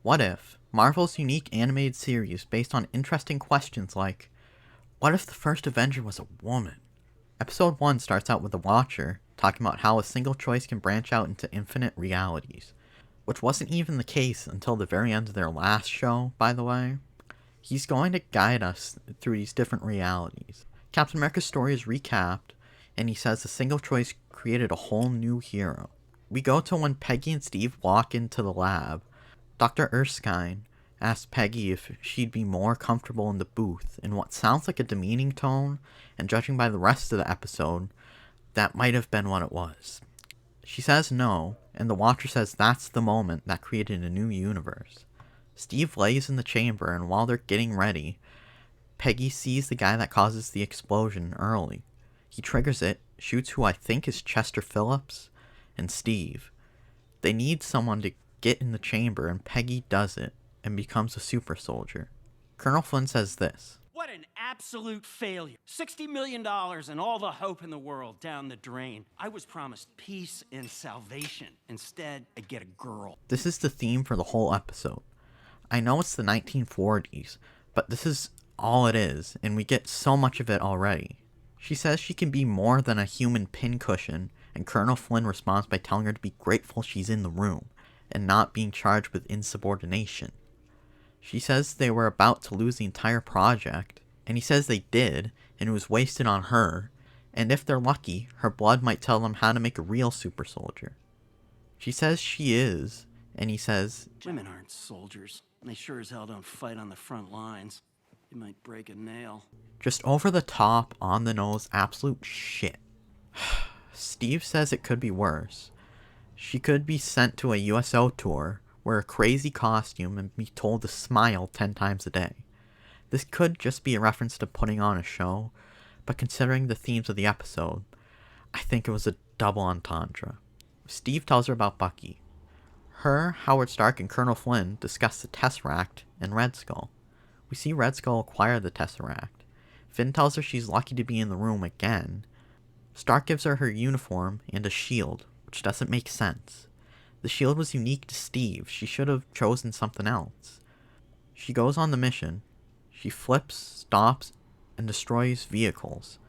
What If, Marvel's unique animated series based on interesting questions like, what if the first Avenger was a woman? Episode 1 starts out with the Watcher talking about how a single choice can branch out into infinite realities, which wasn't even the case until the very end of their last show, by the way. He's going to guide us through these different realities. Captain America's story is recapped, and he says a single choice created a whole new hero. We go to when Peggy and Steve walk into the lab. Dr. Erskine asks Peggy if she'd be more comfortable in the booth in what sounds like a demeaning tone, and judging by the rest of the episode, that might have been what it was. She says no, and the Watcher says that's the moment that created a new universe. Steve lays in the chamber, and while they're getting ready, Peggy sees the guy that causes the explosion early. He triggers it, shoots who I think is Chester Phillips, and Steve. They need someone to get in the chamber, and Peggy does it, and becomes a super soldier. Colonel Flynn says this. What an absolute failure. $60 million and all the hope in the world down the drain. I was promised peace and salvation. Instead, I get a girl. This is the theme for the whole episode. I know it's the 1940s, but this is all it is, and we get so much of it already. She says she can be more than a human pincushion, and Colonel Flynn responds by telling her to be grateful she's in the room, and not being charged with insubordination. She says they were about to lose the entire project, and he says they did, and it was wasted on her, and if they're lucky, her blood might tell them how to make a real super soldier. She says she is, and he says, women aren't soldiers. They sure as hell don't fight on the front lines. You might break a nail. Just over the top, on the nose, absolute shit. Steve says it could be worse. She could be sent to a USO tour, wear a crazy costume, and be told to smile 10 times a day. This could just be a reference to putting on a show, but considering the themes of the episode, I think it was a double entendre. Steve tells her about Bucky. Her, Howard Stark, and Colonel Flynn discuss the Tesseract and Red Skull. We see Red Skull acquire the Tesseract. Finn tells her she's lucky to be in the room again. Stark gives her her uniform and a shield, which doesn't make sense. The shield was unique to Steve. She should have chosen something else. She goes on the mission. She flips, stops, and destroys vehicles.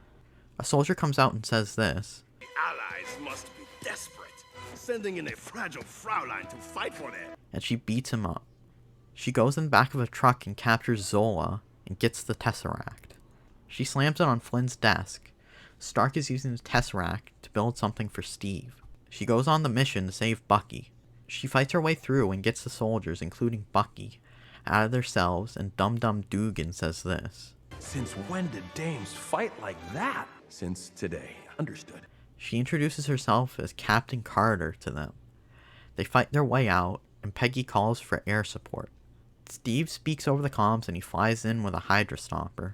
A soldier comes out and says this. The Allies must be desperate, sending in a fragile Fraulein to fight for them. And she beats him up. She goes in the back of a truck and captures Zola and gets the Tesseract. She slams it on Flynn's desk. Stark is using the Tesseract to build something for Steve. She goes on the mission to save Bucky. She fights her way through and gets the soldiers, including Bucky, out of their cells, and Dum Dum Dugan says this. Since when did dames fight like that? Since today. Understood. She introduces herself as Captain Carter to them. They fight their way out, and Peggy calls for air support. Steve speaks over the comms and he flies in with a Hydra Stomper,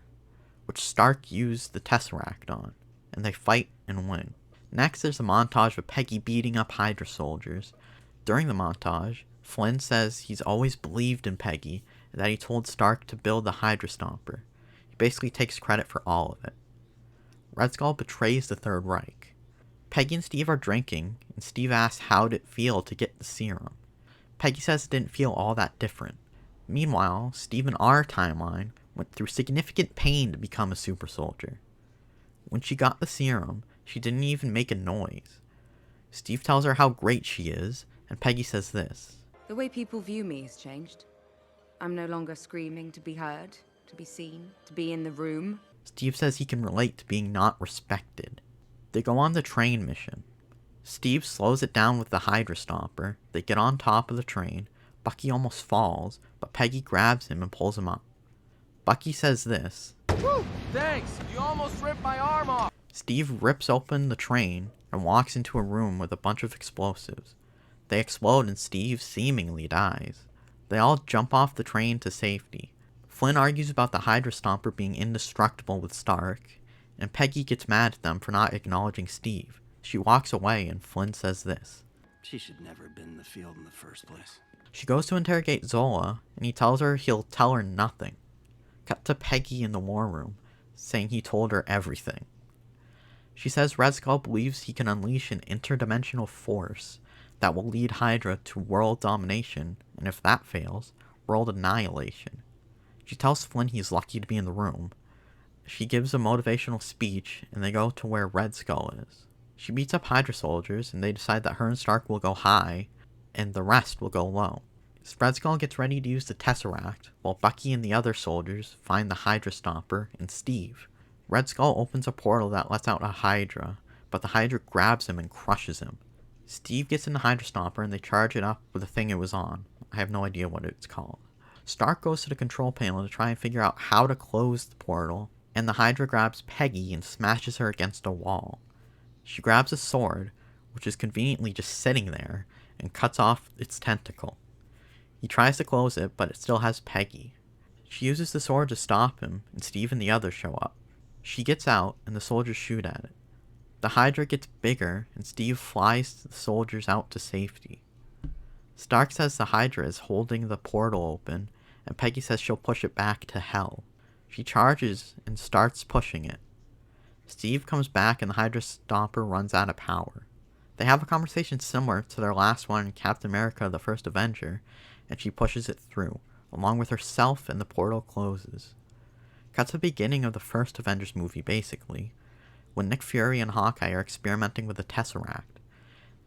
which Stark used the Tesseract on, and they fight and win. Next, there's a montage of Peggy beating up Hydra soldiers. During the montage, Flynn says he's always believed in Peggy and that he told Stark to build the Hydra Stomper. He basically takes credit for all of it. Red Skull betrays the Third Reich. Peggy and Steve are drinking, and Steve asks how did it feel to get the serum. Peggy says it didn't feel all that different. Meanwhile, Steve in our timeline went through significant pain to become a super soldier. When she got the serum, she didn't even make a noise. Steve tells her how great she is, and Peggy says this. The way people view me has changed. I'm no longer screaming to be heard, to be seen, to be in the room. Steve says he can relate to being not respected. They go on the train mission. Steve slows it down with the Hydra Stomper. They get on top of the train. Bucky almost falls, but Peggy grabs him and pulls him up. Bucky says this. Woo! Thanks! You almost ripped my arm off! Steve rips open the train and walks into a room with a bunch of explosives. They explode and Steve seemingly dies. They all jump off the train to safety. Flynn argues about the Hydra Stomper being indestructible with Stark, and Peggy gets mad at them for not acknowledging Steve. She walks away and Flynn says this. She should never have been in the field in the first place. She goes to interrogate Zola, and he tells her he'll tell her nothing. Cut to Peggy in the war room, saying he told her everything. She says Red Skull believes he can unleash an interdimensional force that will lead Hydra to world domination, and if that fails, world annihilation. She tells Flynn he's lucky to be in the room. She gives a motivational speech, and they go to where Red Skull is. She beats up Hydra soldiers, and they decide that her and Stark will go high, and the rest will go low. Red Skull gets ready to use the Tesseract, while Bucky and the other soldiers find the Hydra Stomper and Steve. Red Skull opens a portal that lets out a Hydra, but the Hydra grabs him and crushes him. Steve gets in the Hydra Stomper and they charge it up with the thing it was on. I have no idea what it's called. Stark goes to the control panel to try and figure out how to close the portal, and the Hydra grabs Peggy and smashes her against a wall. She grabs a sword, which is conveniently just sitting there, and cuts off its tentacle. He tries to close it, but it still has Peggy. She uses the sword to stop him, and Steve and the others show up. She gets out, and the soldiers shoot at it. The Hydra gets bigger, and Steve flies the soldiers out to safety. Stark says the Hydra is holding the portal open, and Peggy says she'll push it back to hell. She charges and starts pushing it. Steve comes back and the Hydra Stomper runs out of power. They have a conversation similar to their last one in Captain America: The First Avenger, and she pushes it through, along with herself, and the portal closes. Cut to the beginning of the first Avengers movie, basically, when Nick Fury and Hawkeye are experimenting with the Tesseract.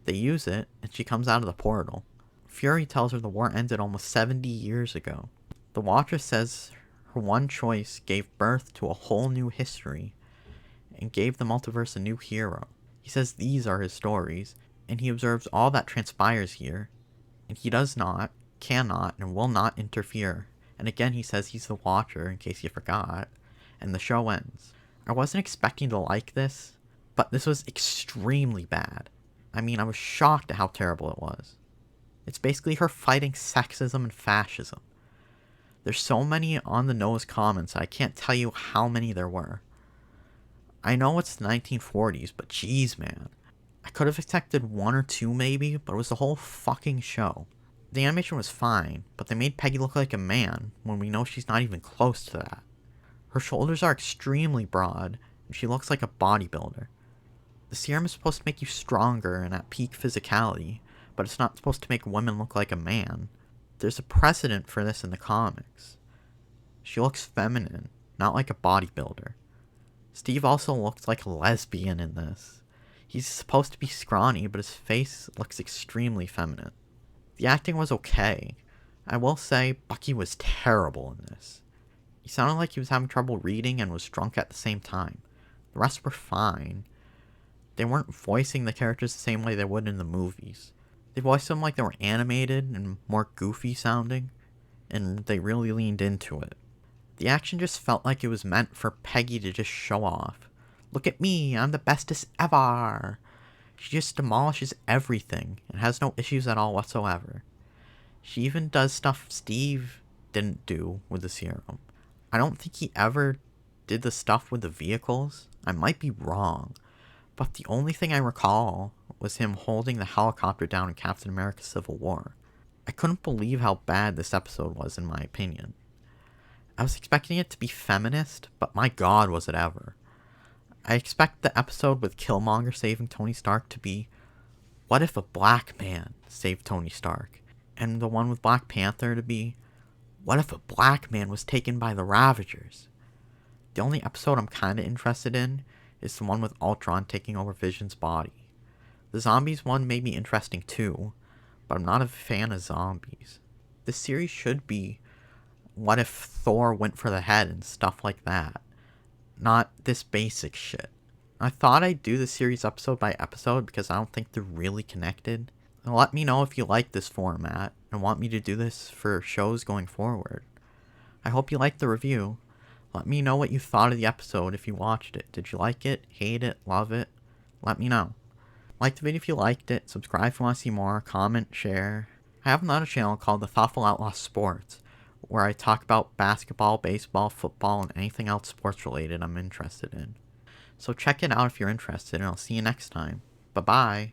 They use it, and she comes out of the portal. Fury tells her the war ended almost 70 years ago. The Watcher says her one choice gave birth to a whole new history, and gave the multiverse a new hero. He says these are his stories, and he observes all that transpires here, and he does not, cannot, and will not interfere. And again he says he's the Watcher, in case you forgot, and the show ends. I wasn't expecting to like this, but this was extremely bad. I mean, I was shocked at how terrible it was. It's basically her fighting sexism and fascism. There's so many on-the-nose comments, I can't tell you how many there were. I know it's the 1940s, but geez, man. I could have expected one or two maybe, but it was the whole fucking show. The animation was fine, but they made Peggy look like a man when we know she's not even close to that. Her shoulders are extremely broad, and she looks like a bodybuilder. The serum is supposed to make you stronger and at peak physicality, but it's not supposed to make women look like a man. There's a precedent for this in the comics. She looks feminine, not like a bodybuilder. Steve also looks like a lesbian in this. He's supposed to be scrawny, but his face looks extremely feminine. The acting was okay. I will say, Bucky was terrible in this. He sounded like he was having trouble reading and was drunk at the same time. The rest were fine. They weren't voicing the characters the same way they would in the movies. They voiced them like they were animated and more goofy sounding, and they really leaned into it. The action just felt like it was meant for Peggy to just show off. Look at me, I'm the bestest ever. She just demolishes everything and has no issues at all whatsoever. She even does stuff Steve didn't do with the serum. I don't think he ever did the stuff with the vehicles. I might be wrong, but the only thing I recall was him holding the helicopter down in Captain America: Civil War. I couldn't believe how bad this episode was, in my opinion. I was expecting it to be feminist, but my god was it ever. I expect the episode with Killmonger saving Tony Stark to be, what if a black man saved Tony Stark? And the one with Black Panther to be, what if a black man was taken by the Ravagers? The only episode I'm kinda interested in is the one with Ultron taking over Vision's body. The zombies one may be interesting too, but I'm not a fan of zombies. This series should be, what if Thor went for the head and stuff like that? Not this basic shit. I thought I'd do the series episode by episode because I don't think they're really connected. And let me know if you like this format and want me to do this for shows going forward. I hope you liked the review. Let me know what you thought of the episode if you watched it. Did you like it, hate it, love it? Let me know. Like the video if you liked it, subscribe if you want to see more, comment, share. I have another channel called The Thoughtful Outlaw Sports, where I talk about basketball, baseball, football, and anything else sports related I'm interested in. So check it out if you're interested, and I'll see you next time. Bye-bye.